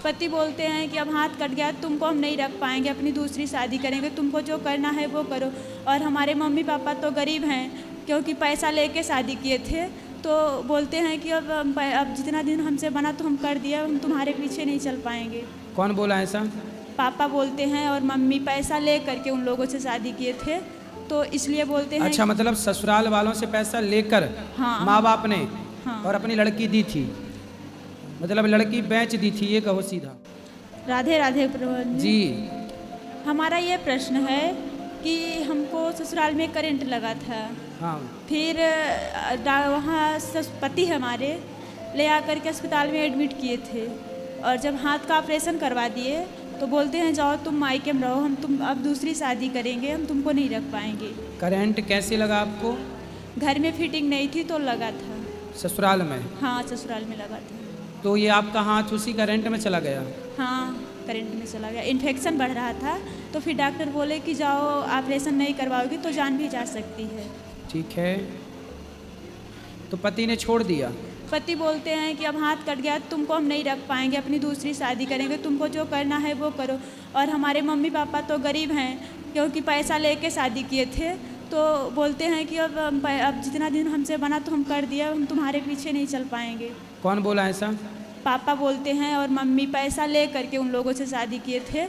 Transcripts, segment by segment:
पति बोलते हैं कि अब हाथ कट गया, तुमको हम नहीं रख पाएंगे, अपनी दूसरी शादी करेंगे, तुमको जो करना है वो करो। और हमारे मम्मी पापा तो गरीब हैं, क्योंकि पैसा लेके शादी किए थे, तो बोलते हैं कि अब जितना दिन हमसे बना तो हम कर दिया, हम तुम्हारे पीछे नहीं चल पाएंगे। कौन बोला ऐसा? पापा बोलते हैं, और मम्मी पैसा ले करके उन लोगों से शादी किए थे, तो इसलिए बोलते हैं। अच्छा, मतलब ससुराल वालों से पैसा लेकर हाँ, माँ बाप ने हाँ। और अपनी लड़की दी थी, मतलब लड़की बेच दी थी, ये कहो सीधा। राधे राधे प्रभु जी। हमारा ये प्रश्न है कि हमको ससुराल में करंट लगा था। हाँ। फिर वहाँ पति हमारे ले आकर के अस्पताल में एडमिट किए थे, और जब हाथ का ऑपरेशन करवा दिए तो बोलते हैं जाओ तुम मायके में रहो, हम तुम अब दूसरी शादी करेंगे, हम तुमको नहीं रख पाएंगे। करंट कैसे लगा आपको? घर में फिटिंग नहीं थी तो लगा था। ससुराल में? हाँ, ससुराल में लगा था। तो ये आपका हाथ उसी करंट में चला गया? हाँ, करंट में चला गया। इन्फेक्शन बढ़ रहा था, तो फिर डॉक्टर बोले कि जाओ ऑपरेशन नहीं करवाओगी तो जान भी जा सकती है। ठीक है, तो पति ने छोड़ दिया? पति बोलते हैं कि अब हाथ कट गया, तुमको हम नहीं रख पाएंगे, अपनी दूसरी शादी करेंगे, तुमको जो करना है वो करो। और हमारे मम्मी पापा तो गरीब हैं, क्योंकि पैसा लेके शादी किए थे, तो बोलते हैं कि अब जितना दिन हमसे बना तो हम कर दिया, हम तुम्हारे पीछे नहीं चल पाएंगे। कौन बोला ऐसा? पापा बोलते हैं, और मम्मी पैसा ले करके उन लोगों से शादी किए थे,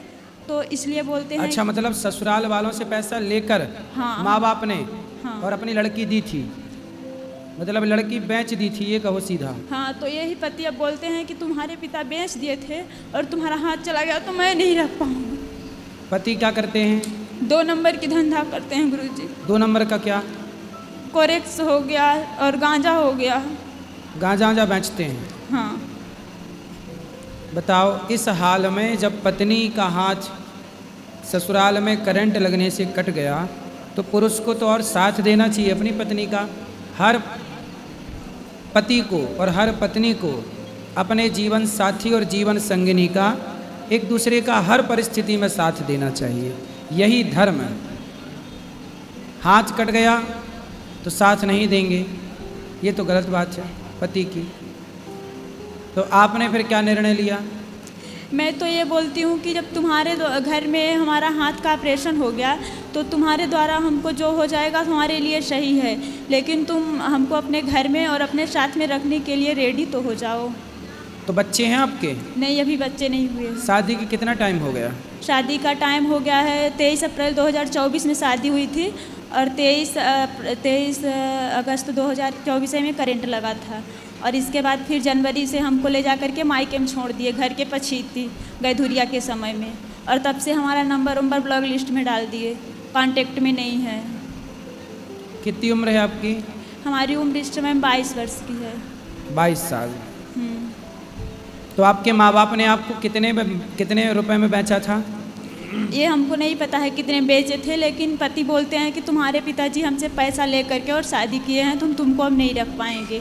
तो इसलिए बोलते हैं। अच्छा, मतलब ससुराल वालों से पैसा लेकर हाँ, माँ बाप ने हाँ। और अपनी लड़की दी थी, मतलब लड़की बेच दी थी, ये कहो सीधा। हाँ, तो यही पति अब बोलते हैं कि तुम्हारे पिता बेच दिए थे और तुम्हारा हाथ चला गया तो मैं नहीं रख पाऊंगा। पति क्या करते हैं? 2 नंबर की धंधा करते हैं गुरुजी। 2 नंबर का क्या? कोरेक्स हो गया और गांजा हो गया। गांजा बेचते हैं? हाँ। बताओ, इस हाल में जब पत्नी का हाथ ससुराल में करंट लगने से कट गया तो पुरुष को तो और साथ देना चाहिए अपनी पत्नी का। हर पति को और हर पत्नी को अपने जीवन साथी और जीवन संगिनी का एक दूसरे का हर परिस्थिति में साथ देना चाहिए, यही धर्म है। हाथ कट गया तो साथ नहीं देंगे, ये तो गलत बात है पति की। तो आपने फिर क्या निर्णय लिया? मैं तो ये बोलती हूँ कि जब तुम्हारे घर में हमारा हाथ का ऑपरेशन हो गया तो तुम्हारे द्वारा हमको जो हो जाएगा हमारे लिए सही है, लेकिन तुम हमको अपने घर में और अपने साथ में रखने के लिए रेडी तो हो जाओ। तो बच्चे हैं आपके? नहीं, अभी बच्चे नहीं हुए। शादी की कितना टाइम हो गया? शादी का टाइम हो गया है 23 अप्रैल 2024 में शादी हुई थी, और 23 अगस्त 2024 में करंट लगा था, और इसके बाद फिर जनवरी से हमको ले जा करके मायके में छोड़ दिए, घर के पछीती गैधुरिया के समय में, और तब से हमारा नंबर ब्लॉक लिस्ट में डाल दिए, कांटेक्ट में नहीं है। कितनी उम्र है आपकी? हमारी उम्र इस समय 22 वर्ष की है। 22 साल। तो आपके माँ बाप ने आपको कितने रुपए में बेचा था? ये हमको नहीं पता है कितने बेचे थे, लेकिन पति बोलते हैं कि तुम्हारे पिताजी हमसे पैसा ले करके और शादी किए हैं, तुमको हम नहीं रख पाएंगे।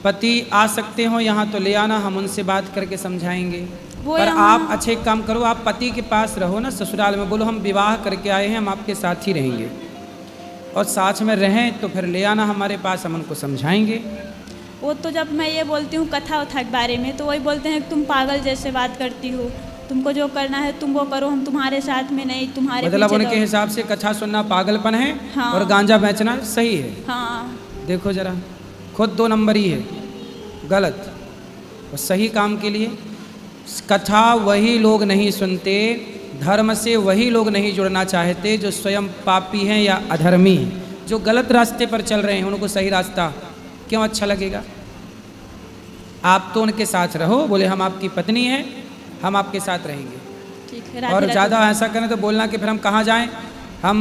पति आ सकते हो यहाँ तो ले आना, हम उनसे बात करके समझाएंगे। पर आप अच्छे काम करो, आप पति के पास रहो ना ससुराल में, बोलो हम विवाह करके आए हैं, हम आपके साथ ही रहेंगे, और साथ में रहें तो फिर ले आना हमारे पास, हम उनको समझाएंगे। वो तो जब मैं ये बोलती हूँ कथा उथा के बारे में, तो वही बोलते हैं कि तुम पागल जैसे बात करती हो, तुमको जो करना है तुम वो करो, हम तुम्हारे साथ में नहीं, तुम्हारे मतलब उनके हिसाब से कथा सुनना पागलपन है। हाँ। और गांजा बेचना सही है। हाँ। देखो जरा, खुद 2 नंबर ही है, गलत। और सही काम के लिए कथा वही लोग नहीं सुनते, धर्म से वही लोग नहीं जुड़ना चाहते जो स्वयं पापी हैं या अधर्मी हैं। जो गलत रास्ते पर चल रहे हैं उनको सही रास्ता क्यों अच्छा लगेगा? आप तो उनके साथ रहो, बोले हम आपकी पत्नी हैं, हम आपके साथ रहेंगे। ठीक है। और ज़्यादा ऐसा करें तो बोलना कि फिर हम कहाँ जाएं, हम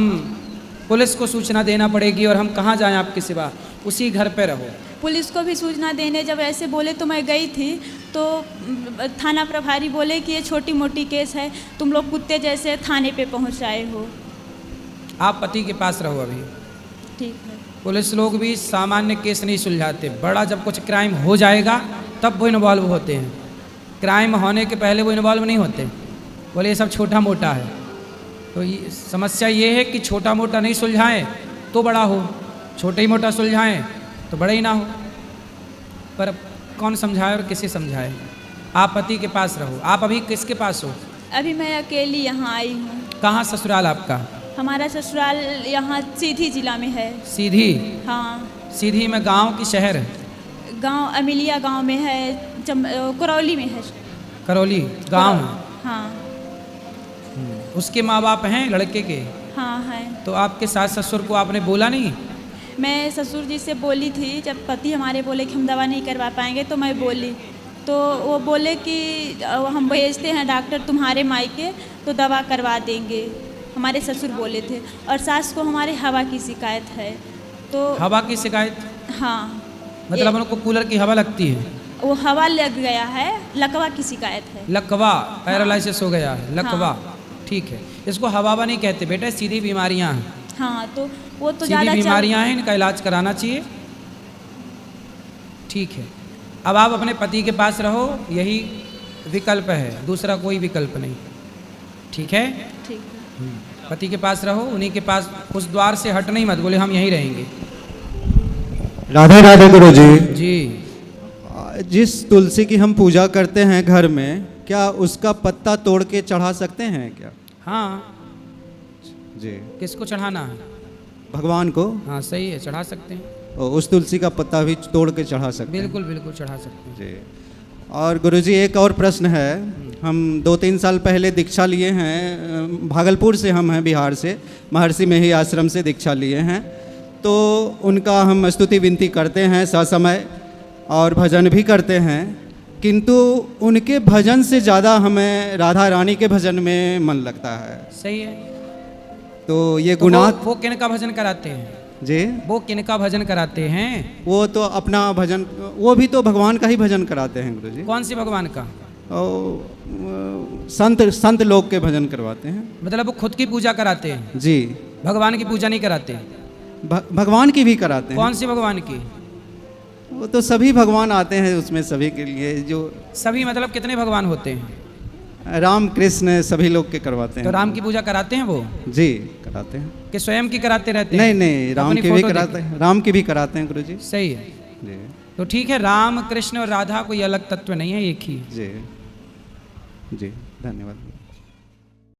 पुलिस को सूचना देना पड़ेगी, और हम कहाँ जाएं आपके सिवा, उसी घर पे रहो। पुलिस को भी सूचना देने जब ऐसे बोले तो मैं गई थी, तो थाना प्रभारी बोले कि ये छोटी मोटी केस है, तुम लोग कुत्ते जैसे थाने पे पहुँचाए हो। आप पति के पास रहो अभी। ठीक है। पुलिस लोग भी सामान्य केस नहीं सुलझाते, बड़ा जब कुछ क्राइम हो जाएगा तब वो इन्वॉल्व होते हैं, क्राइम होने के पहले वो इन्वॉल्व नहीं होते, बोले ये सब छोटा मोटा है। तो ये समस्या ये है कि छोटा मोटा नहीं सुलझाएं तो बड़ा हो, छोटा ही मोटा सुलझाएं तो बड़ा ही ना हो। पर कौन समझाए और किसे समझाए? आप पति के पास रहो। आप अभी किसके पास हो? अभी मैं अकेली यहाँ आई हूँ। कहाँ ससुराल आपका? हमारा ससुराल यहाँ सीधी जिला में है। सीधी? हाँ। सीधी में गांव की शहर? गांव अमिलिया गांव में है, करौली में है। करौली गांव? हाँ। उसके माँ बाप हैं लड़के के? हाँ हैं। तो आपके सास ससुर को आपने बोला नहीं? मैं ससुर जी से बोली थी, जब पति हमारे बोले कि हम दवा नहीं करवा पाएंगे तो मैं बोली, तो वो बोले कि हम भेजते हैं डॉक्टर तुम्हारे मायके तो दवा करवा देंगे, हमारे ससुर बोले थे। और सास को हमारे हवा की शिकायत है। तो हवा की शिकायत? हाँ। मतलब उनको कूलर की हवा लगती है? वो हवा लग गया है, लकवा की शिकायत है। लकवा? पैरालिसिस हो गया है, लकवा। हाँ। ठीक है, इसको हवावा नहीं कहते बेटा, सीधी बीमारियां हैं। हाँ, तो वो तो सीधी ज़्यादा बीमारियां हैं, इनका इलाज कराना चाहिए। ठीक है, अब आप अपने पति के पास रहो, यही विकल्प है, दूसरा कोई विकल्प नहीं। ठीक है? ठीक है। पति के पास रहो, उन्हीं के पास, उस द्वार से हट नहीं मत, बोले हम यहीं रहेंगे। राधे राधे गुरु जी। जी। जिस तुलसी की हम पूजा करते हैं घर में, क्या उसका पत्ता तोड़ के चढ़ा सकते हैं क्या? हाँ। जी। किसको चढ़ाना है? भगवान को। हाँ सही है, चढ़ा सकते हैं। और उस तुलसी का पत्ता भी तोड़ के चढ़ा सकते हैं? बिल्कुल बिल्कुल चढ़ा सकते हैं। जी। और गुरुजी एक और प्रश्न है, हम 2-3 साल पहले दीक्षा लिए हैं, भागलपुर से हम हैं, बिहार से, महर्षि में ही आश्रम से दीक्षा लिए हैं। तो उनका हम स्तुति विनती करते हैं ससमय और भजन भी करते हैं, किंतु उनके भजन से ज़्यादा हमें राधा रानी के भजन में मन लगता है। सही है। तो ये तो गुनाह वो किनका भजन कराते हैं? जी, वो किनका भजन कराते हैं? वो तो अपना भजन, वो भी तो भगवान का ही भजन कराते हैं गुरुजी। कौन सी भगवान का? संत लोग के भजन करवाते हैं। मतलब वो खुद की पूजा कराते हैं? जी। भगवान की पूजा नहीं कराते? भगवान की भी कराते हैं। कौन सी भगवान की? वो तो सभी भगवान आते हैं उसमें, सभी के लिए। जो सभी मतलब कितने भगवान होते हैं? राम कृष्ण सभी लोग के करवाते हैं। तो राम की पूजा कराते हैं वो? जी कराते हैं। कि स्वयं की कराते रहते हैं? नहीं नहीं, राम अपनी की भी फोटो कराते हैं, राम की भी कराते हैं गुरुजी। सही है। जी। तो ठीक है, राम कृष्ण और राधा कोई अलग तत्व नहीं है, एक ही। जी जी, धन्यवाद।